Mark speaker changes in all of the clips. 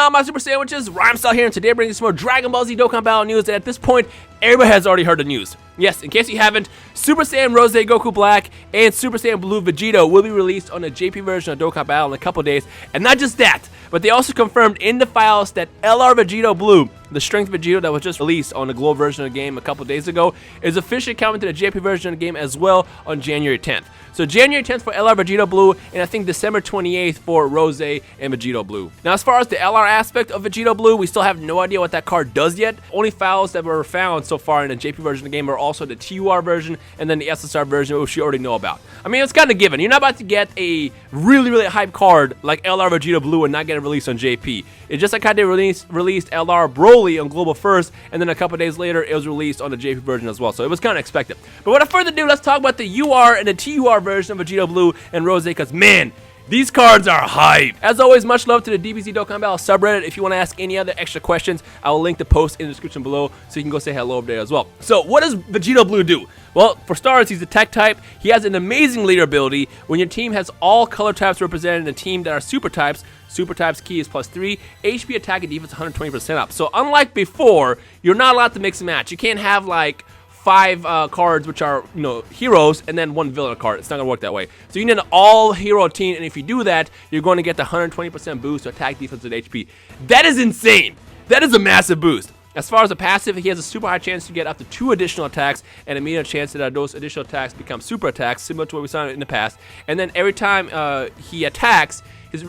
Speaker 1: on, my Super Sandwiches? Rhymestyle here, and today bringing some more Dragon Ball Z Dokkan Battle news, and at this point, everybody has already heard the news. Yes, in case you haven't, Super Saiyan Rose Goku Black and Super Saiyan Blue Vegito will be released on the JP version of Dokkan Battle in a couple days, and not just that, but they also confirmed in the files that LR Vegito Blue, the strength Vegito that was just released on the global version of the game a couple days ago, is officially coming to the JP version of the game as well on January 10th. So January 10th for LR Vegito Blue, and I think December 28th for Rose and Vegito Blue. Now, as far as the LR aspect of Vegito Blue, we still have no idea what that card does yet. Only files that were found so far in the JP version of the game are also the TUR version and then the SSR version, which you already know about. I mean, it's kind of given. You're not about to get a really hype card like LR Vegito Blue and not get it released on JP. It's just like how they released LR Broly on Global first, and then a couple days later, it was released on the JP version as well. So it was kind of expected. But without further ado, let's talk about the UR and the TUR version of Vegito Blue and Rose, because man, these cards are hype. As always, much love to the DBZ Dokkan Battle subreddit. If you want to ask any other extra questions, I will link the post in the description below so you can go say hello over there as well. So what does Vegito Blue do? Well, for starters, he's a tech type. He has an amazing leader ability. When your team has all color types represented in a team that are super types key is +3, HP attack and defense 120% up. So unlike before, you're not allowed to mix and match. You can't have like 5 cards which are, heroes and then 1 villain card. It's not gonna work that way. So you need an all hero team, and if you do that, you're going to get the 120% boost to attack, defense, and HP. That is insane. That is a massive boost. As far as the passive, he has a super high chance to get up to 2 additional attacks, and a medium chance that those additional attacks become super attacks, similar to what we saw in the past. And then every time he attacks,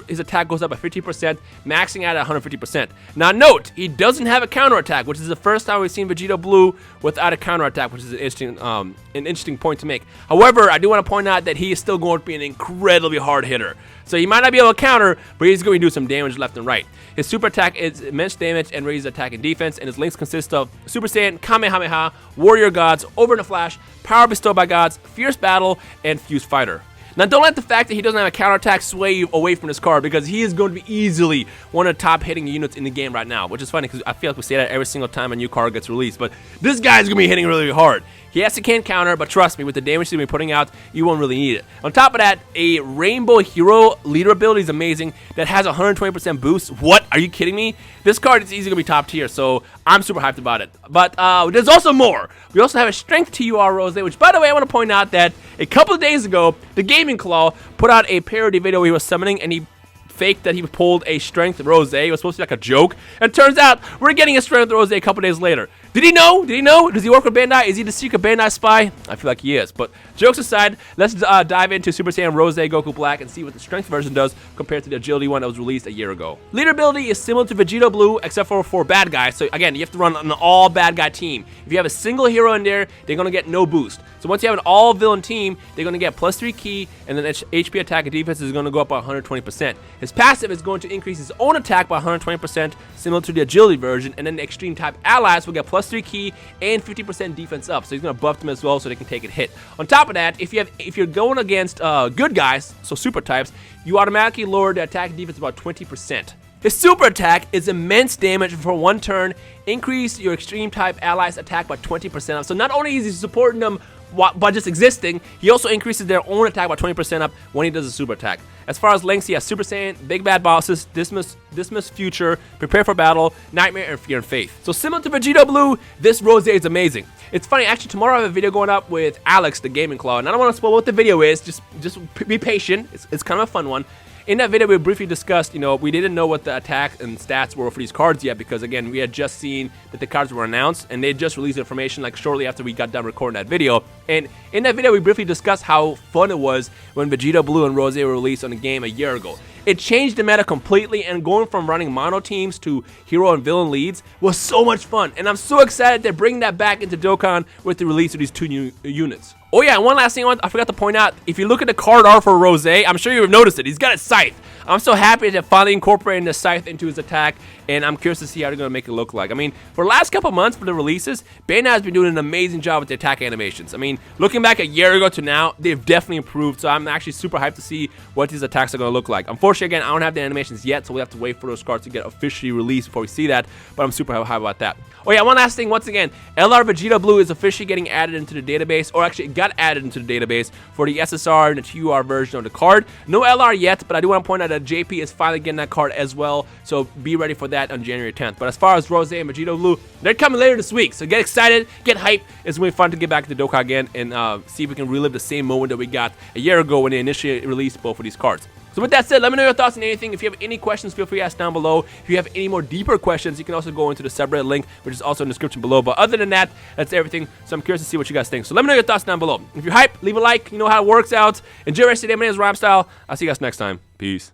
Speaker 1: his attack goes up by 50%, maxing out at 150%. Now note, he doesn't have a counter attack, which is the first time we've seen Vegito Blue without a counter attack, which is an interesting point to make. However, I do want to point out that he is still going to be an incredibly hard hitter. So he might not be able to counter, but he's going to do some damage left and right. His super attack is immense damage and raises attack and defense, and his links consist of Super Saiyan, Kamehameha, Warrior Gods, Over in a Flash, Power Bestowed by Gods, Fierce Battle, and Fused Fighter. Now, don't let the fact that he doesn't have a counterattack sway you away from this card, because he is going to be easily one of the top hitting units in the game right now, which is funny because I feel like we say that every single time a new card gets released, but this guy is going to be hitting really hard. Yes, he can counter, but trust me, with the damage he's been putting out, you won't really need it. On top of that, a Rainbow Hero leader ability is amazing that has a 120% boost. What? Are you kidding me? This card is easily going to be top tier, so I'm super hyped about it. But there's also more. We also have a Strength TUR Rose, which, by the way, I want to point out that a couple of days ago, the Gaming Claw put out a parody video where he was summoning, and he faked that he pulled a Strength Rose. It was supposed to be like a joke, and it turns out we're getting a Strength Rose a couple days later. Did he know? Did he know? Does he work with Bandai? Is he the secret Bandai spy? I feel like he is. But jokes aside, let's dive into Super Saiyan Rose Goku Black and see what the Strength version does compared to the Agility one that was released a year ago. Leader ability is similar to Vegito Blue, except for bad guys. So again, you have to run an all bad guy team. If you have a single hero in there, they're going to get no boost. So once you have an all villain team, they're going to get +3 key, and then HP attack and defense is going to go up by 120%. His passive is going to increase his own attack by 120%, similar to the Agility version, and then the extreme type allies will get +3 key and 50% defense up. So he's going to buff them as well so they can take a hit. On top of that, if you're going against good guys, so super types, you automatically lower the attack and defense about 20%. His super attack is immense damage for 1 turn, increase your extreme type allies attack by 20% up. So not only is he supporting them by just existing, he also increases their own attack by 20% up when he does a super attack. As far as links, he has Super Saiyan, Big Bad Bosses, Dismiss Future, Prepare for Battle, Nightmare, and Fear and Faith. So similar to Vegito Blue, this Rose is amazing. It's funny, actually tomorrow I have a video going up with Alex, the Gaming Claw, and I don't want to spoil what the video is, just be patient, it's kind of a fun one. In that video, we briefly discussed, we didn't know what the attack and stats were for these cards yet, because again, we had just seen that the cards were announced, and they just released information like shortly after we got done recording that video. And in that video, we briefly discussed how fun it was when Vegito Blue and Rose were released on the game a year ago. It changed the meta completely, and going from running mono teams to hero and villain leads was so much fun. And I'm so excited they're bringing that back into Dokkan with the release of these 2 new units. Oh yeah, and one last thing I forgot to point out. If you look at the card art for Rose, I'm sure you've noticed it. He's got a scythe. I'm so happy that finally incorporating the scythe into his attack, and I'm curious to see how they're going to make it look like. I mean, for the last couple months for the releases, Bandai has been doing an amazing job with the attack animations. I mean, looking back a year ago to now, they've definitely improved, so I'm actually super hyped to see what these attacks are going to look like. Unfortunately, again, I don't have the animations yet, so we have to wait for those cards to get officially released before we see that, but I'm super hyped about that. Oh yeah, one last thing, once again, LR Vegeta Blue is officially getting added into the database, or actually it got got added into the database for the SSR and the TUR version of the card. No LR yet, but I do want to point out that JP is finally getting that card as well, so be ready for that on January 10th. But as far as Rose and Vegito Blue, they're coming later this week, so get excited, get hyped. It's going to be fun to get back to Dokkan again and see if we can relive the same moment that we got a year ago when they initially released both of these cards. So with that said, let me know your thoughts on anything. If you have any questions, feel free to ask down below. If you have any more deeper questions, you can also go into the subreddit link, which is also in the description below. But other than that, that's everything. So I'm curious to see what you guys think. So let me know your thoughts down below. If you're hyped, leave a like. You know how it works out. Enjoy the rest of your day. My name is Rhymestyle. I'll see you guys next time. Peace.